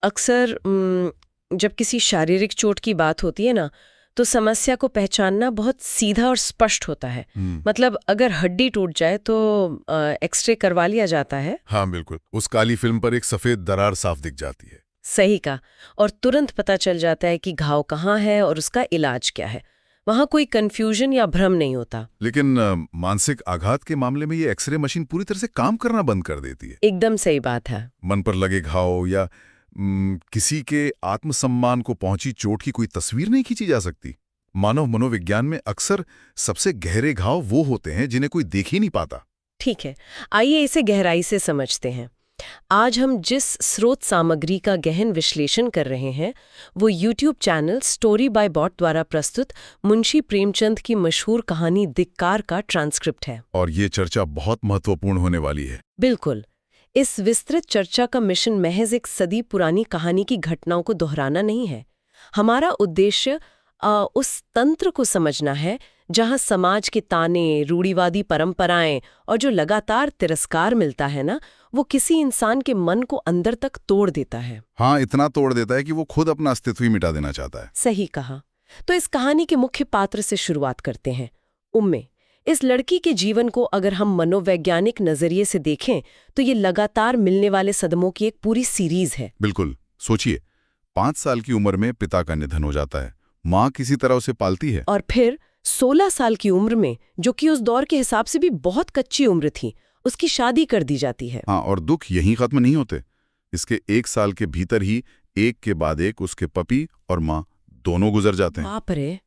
अक्सर जब किसी शारीरिक चोट की बात होती है ना, तो समस्या को पहचानना बहुत सीधा और स्पष्ट होता है। मतलब अगर हड्डी टूट जाए तो एक्सरे करवा लिया जाता है। हाँ बिल्कुल, उस काली फिल्म पर एक सफेद दरार साफ दिख जाती है। सही का। और तुरंत पता चल जाता है कि घाव कहाँ है और उसका इलाज क्या है। वहाँ कोई कंफ्यूजन या भ्रम नहीं होता। लेकिन मानसिक आघात के मामले में ये एक्सरे मशीन पूरी तरह से काम करना बंद कर देती है। एकदम सही बात है। मन पर लगे घाव या किसी के आत्मसम्मान को पहुंची चोट की कोई तस्वीर नहीं खींची जा सकती। मानव मनोविज्ञान में अक्सर सबसे गहरे घाव वो होते हैं जिन्हें कोई देख ही नहीं पाता। ठीक है, आइए इसे गहराई से समझते हैं। आज हम जिस स्रोत सामग्री का गहन विश्लेषण कर रहे हैं वो YouTube channel story by bot द्वारा प्रस्तुत मुंशी प्रेमचंद की मशहूर कहानी धिक्कार का ट्रांसक्रिप्ट है। और ये चर्चा बहुत महत्वपूर्ण होने वाली है। बिल्कुल। इस विस्तृत चर्चा का मिशन महज एक सदी पुरानी कहानी की घटनाओं को दोहराना नहीं है। हमारा उद्देश्य उस तंत्र को समझना है जहां समाज के ताने, रूढ़िवादी परंपराएं और जो लगातार तिरस्कार मिलता है ना, वो किसी इंसान के मन को अंदर तक तोड़ देता है। हाँ, इतना तोड़ देता है कि वो खुद अपना अस्तित्व ही मिटा देना चाहता है। सही कहा। तो इस कहानी के मुख्य पात्र से शुरुआत करते हैं, उम्मे। इस लड़की के जीवन को अगर हम मनोवैज्ञानिक नजरिए से देखें तो ये लगातार मिलने वाले सदमों की एक पूरी सीरीज है। बिल्कुल। सोचिए, 5 साल की उम्र में पिता का निधन हो जाता है, माँ किसी तरह उसे पालती है। और फिर 16 साल की उम्र में, जो कि उस दौर के हिसाब से भी बहुत कच्ची उम्र थी, उसकी शादी कर दी जाती है। हाँ, और दुख यहीं खत्म नहीं होते। इसके 1 साल के भीतर ही एक के बाद एक उसके पति और माँ दोनों गुजर जाते हैं। बाप रे!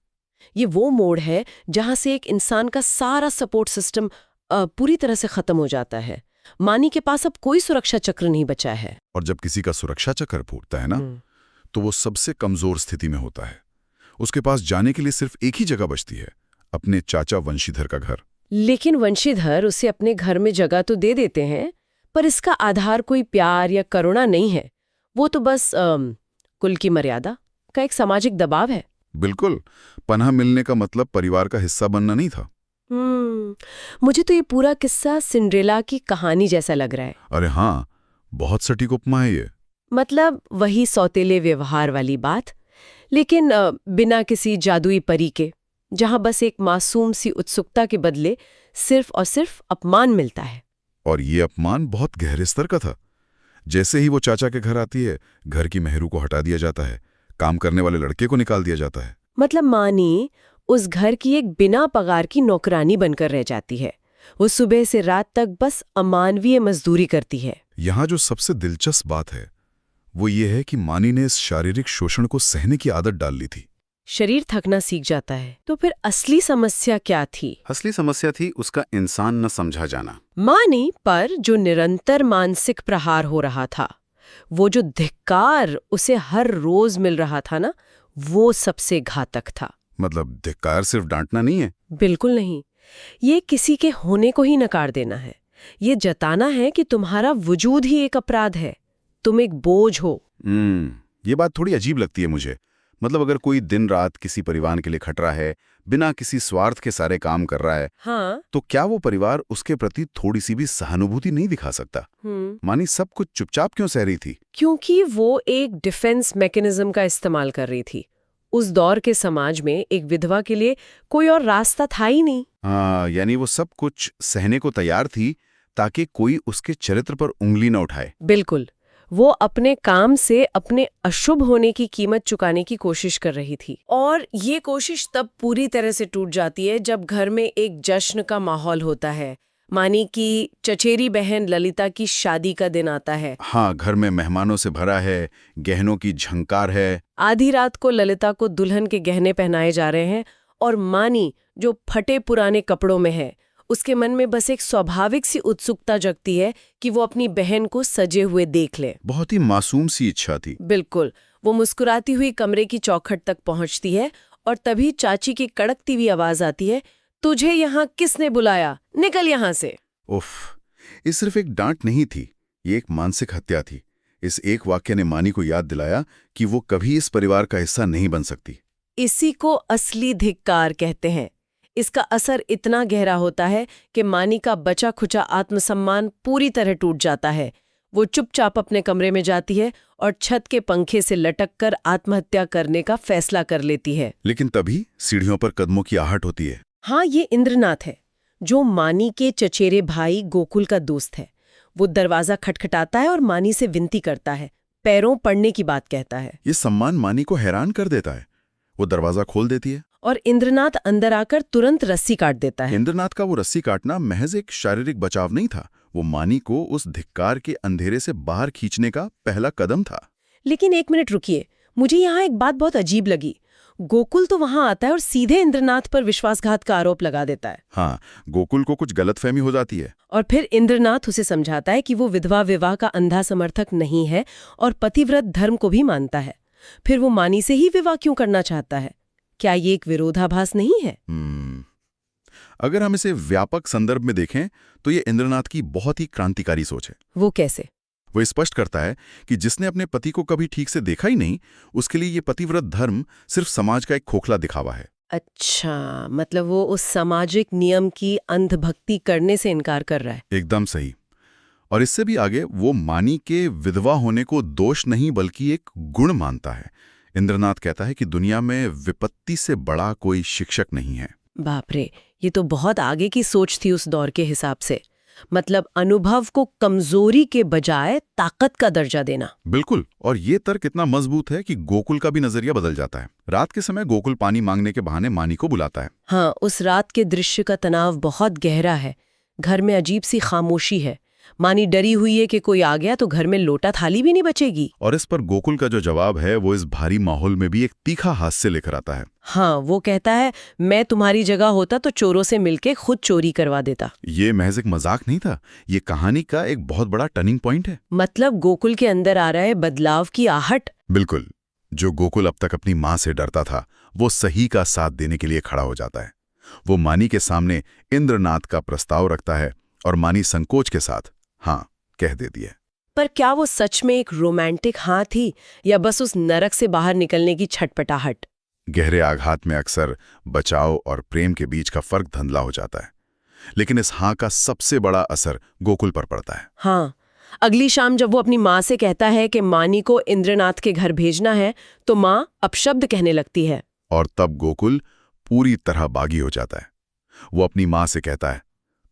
ये वो मोड़ है जहां से एक इंसान का सारा सपोर्ट सिस्टम पूरी तरह से खत्म हो जाता है। मानी के पास अब कोई सुरक्षा चक्र नहीं बचा है। और जब किसी का सुरक्षा चक्र फूटता है ना, तो वो सबसे कमजोर स्थिति में होता है। उसके पास जाने के लिए सिर्फ एक ही जगह बचती है, अपने चाचा वंशीधर का घर। लेकिन वंशीधर उसे अपने घर में जगह तो दे देते हैं, पर इसका आधार कोई प्यार या करुणा नहीं है। वो तो बस कुल की मर्यादा का एक सामाजिक दबाव है। बिल्कुल। पनाह मिलने का मतलब परिवार का हिस्सा बनना नहीं था। मुझे तो ये पूरा किस्सा सिंड्रेला की कहानी जैसा लग रहा है। अरे हाँ, बहुत सटीक उपमा है ये। मतलब वही सौतेले व्यवहार वाली बात, लेकिन बिना किसी जादुई परी के, जहां बस एक मासूम सी उत्सुकता के बदले सिर्फ और सिर्फ अपमान मिलता है। और ये अपमान बहुत गहरे स्तर का था। जैसे ही वो चाचा के घर आती है, घर की मेहरू को हटा दिया जाता है, काम करने वाले लड़के को निकाल दिया जाता है। मतलब मानी उस घर की एक बिना पगार की नौकरानी बनकर रह जाती है। वो सुबह से रात तक बस अमानवीय मजदूरी करती है। यहाँ जो सबसे दिलचस्प बात है वो ये है कि मानी ने इस शारीरिक शोषण को सहने की आदत डाल ली थी। शरीर थकना सीख जाता है। तो फिर असली समस्या क्या थी? असली समस्या थी उसका इंसान न समझा जाना। मानी पर जो निरंतर मानसिक प्रहार हो रहा था, वो जो धिक्कार उसे हर रोज मिल रहा था ना, वो सबसे घातक था। मतलब धिक्कार सिर्फ डांटना नहीं है। बिल्कुल नहीं। ये किसी के होने को ही नकार देना है। ये जताना है कि तुम्हारा वजूद ही एक अपराध है, तुम एक बोझ हो। ये बात थोड़ी अजीब लगती है मुझे। मतलब अगर कोई दिन रात किसी परिवार के लिए खट रहा है, बिना किसी स्वार्थ के सारे काम कर रहा है, हाँ, तो क्या वो परिवार उसके प्रति थोड़ी सी भी सहानुभूति नहीं दिखा सकता? मानी सब कुछ चुपचाप क्यों सह रही थी? क्योंकि वो एक डिफेंस मैकेनिज्म का इस्तेमाल कर रही थी। उस दौर के समाज में एक विधवा के लिए कोई और रास्ता था ही नहीं। हाँ, यानी वो सब कुछ सहने को तैयार थी ताकि कोई उसके चरित्र पर उंगली न उठाए। बिल्कुल। वो अपने काम से अपने अशुभ होने की कीमत चुकाने की कोशिश कर रही थी। और ये कोशिश तब पूरी तरह से टूट जाती है जब घर में एक जश्न का माहौल होता है। मानी कि चचेरी बहन ललिता की शादी का दिन आता है। हाँ, घर में मेहमानों से भरा है, गहनों की झंकार है। आधी रात को ललिता को दुल्हन के गहने पहनाए जा रहे हैं और मानी जो फटे पुराने कपड़ों में है, उसके मन में बस एक स्वाभाविक सी उत्सुकता जगती है कि वो अपनी बहन को सजे हुए देख ले। बहुत ही मासूम सी इच्छा थी। बिल्कुल। वो मुस्कुराती हुई कमरे की चौखट तक पहुंचती है और तभी चाची की कड़कती हुई आवाज आती है, तुझे यहाँ किसने बुलाया, निकल यहाँ से। उफ, ये सिर्फ एक डांट नहीं थी, ये एक मानसिक हत्या थी। इस एक वाक्य ने मानी को याद दिलाया कि वो कभी इस परिवार का हिस्सा नहीं बन सकती। इसी को असली धिक्कार कहते हैं। इसका असर इतना गहरा होता है कि मानी का बचा खुचा आत्मसम्मान पूरी तरह टूट जाता है। वो चुपचाप अपने कमरे में जाती है और छत के पंखे से लटक कर आत्महत्या करने का फैसला कर लेती है। लेकिन तभी सीढ़ियों पर कदमों की आहट होती है। हाँ, ये इंद्रनाथ है, जो मानी के चचेरे भाई गोकुल का दोस्त है। वो दरवाजा खटखटाता है और मानी से विनती करता है, पैरों पड़ने की बात कहता है। ये सम्मान मानी को हैरान कर देता है। वो दरवाजा खोल देती है और इंद्रनाथ अंदर आकर तुरंत रस्सी काट देता है। इंद्रनाथ का वो रस्सी काटना महज एक शारीरिक बचाव नहीं था, वो मानी को उस धिक्कार के अंधेरे से बाहर खींचने का पहला कदम था। लेकिन एक मिनट रुकिए, मुझे यहाँ एक बात बहुत अजीब लगी। गोकुल तो वहां आता है और सीधे इंद्रनाथ पर विश्वासघात का आरोप लगा देता है। हाँ, गोकुल को कुछ गलतफहमी हो जाती है। और फिर इंद्रनाथ उसे समझाता है कि वो विधवा विवाह का अंधा समर्थक नहीं है और पतिव्रत धर्म को भी मानता है। फिर वो मानी से ही विवाह क्यों करना चाहता है? क्या ये एक विरोधाभास नहीं है? अगर हम इसे व्यापक संदर्भ में देखें तो ये इंद्रनाथ की बहुत ही क्रांतिकारी सोच है। वो कैसे? वो स्पष्ट करता है कि जिसने अपने पति को कभी ठीक से देखा ही नहीं, उसके लिए ये पतिव्रत धर्म सिर्फ समाज का एक खोखला दिखावा है। अच्छा, मतलब वो उस सामाजिक नियम की अंधभक्ति करने से इनकार कर रहा है। एकदम सही। और इससे भी आगे वो मानी के विधवा होने को दोष नहीं बल्कि एक गुण मानता है। इंद्रनाथ कहता है कि दुनिया में विपत्ति से बड़ा कोई शिक्षक नहीं है। बाप रे, ये तो बहुत आगे की सोच थी उस दौर के हिसाब से। मतलब अनुभव को कमजोरी के बजाय ताकत का दर्जा देना। बिल्कुल। और ये तर्क इतना मजबूत है कि गोकुल का भी नजरिया बदल जाता है। रात के समय गोकुल पानी मांगने के बहाने मानी को बुलाता है। हाँ, उस रात के दृश्य का तनाव बहुत गहरा है। घर में अजीब सी खामोशी है। मानी डरी हुई है कि कोई आ गया तो घर में लोटा थाली भी नहीं बचेगी। और इस पर गोकुल का जो जवाब है वो इस भारी माहौल में भी एक तीखा हास्य लेकर आता है। हाँ, वो कहता है, मैं तुम्हारी जगह होता तो चोरों से मिलके खुद चोरी करवा देता। ये महज एक मजाक नहीं था, ये कहानी का एक बहुत बड़ा टर्निंग पॉइंट है। मतलब गोकुल के अंदर आ रहा है बदलाव की आहट। बिल्कुल। जो गोकुल अब तक अपनी माँ से डरता था, वो सही का साथ देने के लिए खड़ा हो जाता है। वो मानी के सामने इंद्रनाथ का प्रस्ताव रखता है और मानी संकोच के साथ हाँ कह देती है। पर क्या वो सच में एक रोमांटिक हाँ थी या बस उस नरक से बाहर निकलने की छटपटाहट? गहरे आघात में अक्सर बचाव और प्रेम के बीच का फर्क धुंधला हो जाता है, लेकिन इस हाँ का सबसे बड़ा असर गोकुल पर पड़ता है। हाँ, अगली शाम जब वो अपनी माँ से कहता है कि मानी को इंद्रनाथ के घर भेजना है तो माँ अपशब्द कहने लगती है। और तब गोकुल पूरी तरह बागी हो जाता है। वो अपनी माँ से कहता है,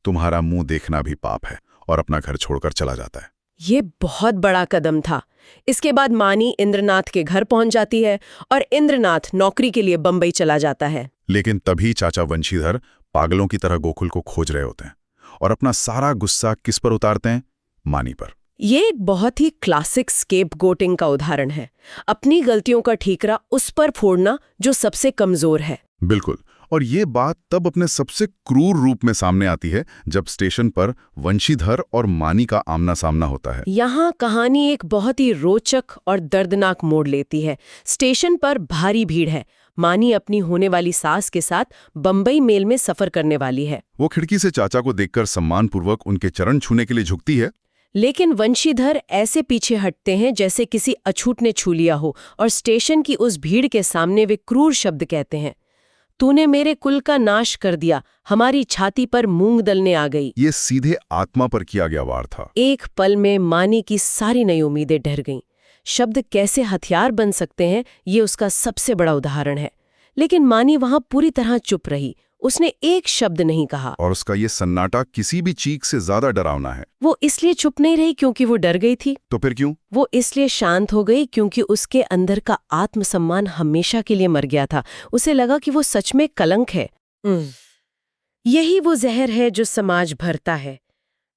तुम्हारा मुंह देखना भी पाप है, और अपना घर छोड़कर चला जाता है। ये बहुत बड़ा कदम था। इसके बाद मानी इंद्रनाथ के घर पहुंच जाती है और इंद्रनाथ नौकरी के लिए बंबई चला जाता है। लेकिन तभी चाचा वंशीधर पागलों की तरह गोकुल को खोज रहे होते हैं और अपना सारा गुस्सा किस पर उतारते हैं? मानी पर। ये एक बहुत ही क्लासिक स्केपगोटिंग का उदाहरण है। अपनी गलतियों का ठीकरा उस पर फोड़ना जो सबसे कमजोर है। बिल्कुल। और ये बात तब अपने सबसे क्रूर रूप में सामने आती है जब स्टेशन पर वंशीधर और मानी का आमना सामना होता है। यहाँ कहानी एक बहुत ही रोचक और दर्दनाक मोड़ लेती है। स्टेशन पर भारी भीड़ है। मानी अपनी होने वाली सास के साथ बंबई मेल में सफर करने वाली है। वो खिड़की से चाचा को देखकर सम्मानपूर्वक उनके चरण छूने के लिए झुकती है, लेकिन वंशीधर ऐसे पीछे हटते हैं जैसे किसी अछूत ने छू लिया हो और स्टेशन की उस भीड़ के सामने वे क्रूर शब्द कहते हैं, तूने मेरे कुल का नाश कर दिया, हमारी छाती पर मूंग दलने आ गई। ये सीधे आत्मा पर किया गया वार था। एक पल में मानी की सारी नई उम्मीदें ढह गईं। शब्द कैसे हथियार बन सकते हैं, ये उसका सबसे बड़ा उदाहरण है। लेकिन मानी वहां पूरी तरह चुप रही। उसने एक शब्द नहीं कहा। और उसका ये सन्नाटा किसी भी चीख से ज्यादा डरावना है। वो इसलिए चुप नहीं रही क्योंकि वो डर गई थी। तो फिर क्यों? वो इसलिए शांत हो गई क्योंकि उसके अंदर का आत्मसम्मान हमेशा के लिए मर गया था। उसे लगा कि वो सच में कलंक है। यही वो जहर है जो समाज भरता है।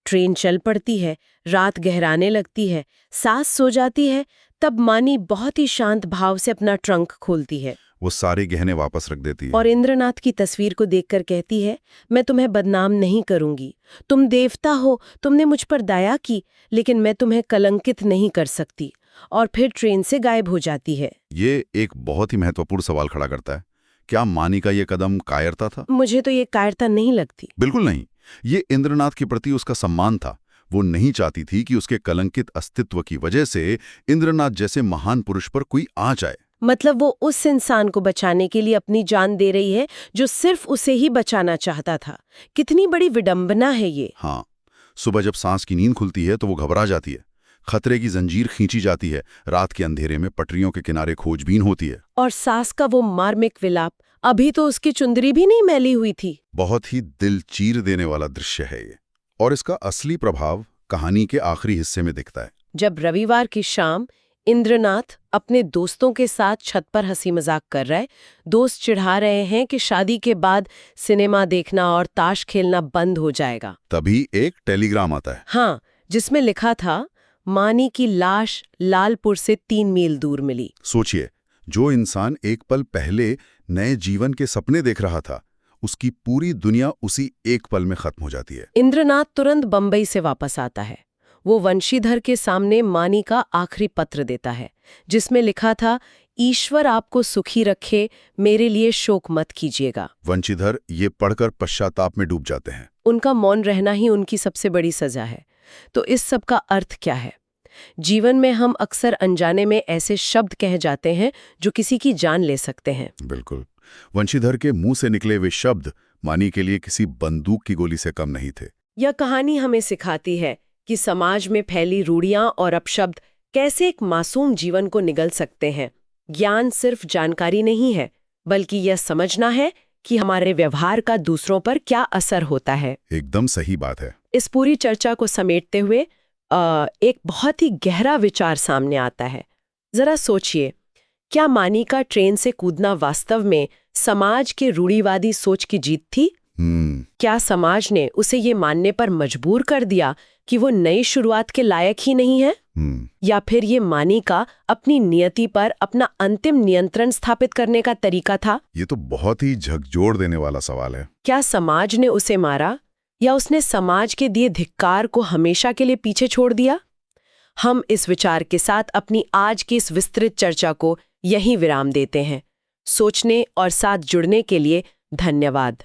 ट्रेन चल पड़ती है, रात गहराने लगती है, सास सो जाती है, तब मानी बहुत ही शांत भाव से अपना ट्रंक खोलती है। वो सारे गहने वापस रख देती है और इंद्रनाथ की तस्वीर को देखकर कहती है, मैं तुम्हें बदनाम नहीं करूंगी। तुम देवता हो, तुमने मुझ पर दया की, लेकिन मैं तुम्हें कलंकित नहीं कर सकती। और फिर ट्रेन से गायब हो जाती है। ये एक बहुत ही महत्वपूर्ण सवाल खड़ा करता है। क्या मानी का ये कदम कायरता था? मुझे तो ये कायरता नहीं लगती। बिल्कुल नहीं। ये इंद्रनाथ के प्रति उसका सम्मान था। वो नहीं चाहती थी कि उसके कलंकित अस्तित्व की वजह से इंद्रनाथ जैसे महान पुरुष पर कोई आँच आए। मतलब वो उस इंसान को बचाने के लिए अपनी जान दे रही है जो सिर्फ उसे ही बचाना चाहता था। कितनी बड़ी विडंबना है ये। हाँ, सुबह जब सांस की नींद खुलती है तो वो घबरा जाती है। खतरे की जंजीर खींची जाती है, रात के अंधेरे में पटरियों के किनारे खोजबीन होती है। और सास का वो मार्मिक विलाप, अभी तो उसकी चुंदरी भी नहीं मैली हुई थी। बहुत ही दिल चीर देने वाला दृश्य है ये, और इसका असली प्रभाव कहानी के आखिरी हिस्से में दिखता है। जब रविवार की शाम इंद्रनाथ अपने दोस्तों के साथ छत पर हंसी मजाक कर रहे, दोस्त चिढ़ा रहे हैं कि शादी के बाद सिनेमा देखना और ताश खेलना बंद हो जाएगा। तभी एक टेलीग्राम आता है। हाँ, जिसमें लिखा था, मानी की लाश लालपुर से 3 मील दूर मिली। सोचिए, जो इंसान एक पल पहले नए जीवन के सपने देख रहा था, उसकी पूरी दुनिया उसी एक पल में खत्म हो जाती है। इंद्रनाथ तुरंत बंबई से वापस आता है। वो वंशीधर के सामने मानी का आखिरी पत्र देता है, जिसमें लिखा था, ईश्वर आपको सुखी रखे, मेरे लिए शोक मत कीजिएगा। वंशीधर ये पढ़कर पश्चाताप में डूब जाते हैं। उनका मौन रहना ही उनकी सबसे बड़ी सजा है। तो इस सब का अर्थ क्या है? जीवन में हम अक्सर अनजाने में ऐसे शब्द कह जाते हैं जो किसी की जान ले सकते हैं। बिल्कुल, वंशीधर के मुंह से निकले वे शब्द मानी के लिए किसी बंदूक की गोली से कम नहीं थे। यह कहानी हमें सिखाती है कि समाज में फैली रूढ़ियां और अपशब्द कैसे एक मासूम जीवन को निगल सकते हैं। ज्ञान सिर्फ जानकारी नहीं है, बल्कि यह समझना है कि हमारे व्यवहार का दूसरों पर क्या असर होता है। एकदम सही बात है। इस पूरी चर्चा को समेटते हुए एक बहुत ही गहरा विचार सामने आता है। जरा सोचिए, क्या मानी का ट्रेन से कूदना वास्तव में समाज के रूढ़िवादी सोच की जीत थी? क्या समाज ने उसे ये मानने पर मजबूर कर दिया कि वो नई शुरुआत के लायक ही नहीं है? या फिर ये मानी का अपनी नियति पर अपना अंतिम नियंत्रण स्थापित करने का तरीका था? ये तो बहुत ही झकझोर देने वाला सवाल है। क्या समाज ने उसे मारा, या उसने समाज के दिए धिक्कार को हमेशा के लिए पीछे छोड़ दिया? हम इस विचार के साथ अपनी आज की इस विस्तृत चर्चा को यहीं विराम देते हैं। सोचने और साथ जुड़ने के लिए धन्यवाद।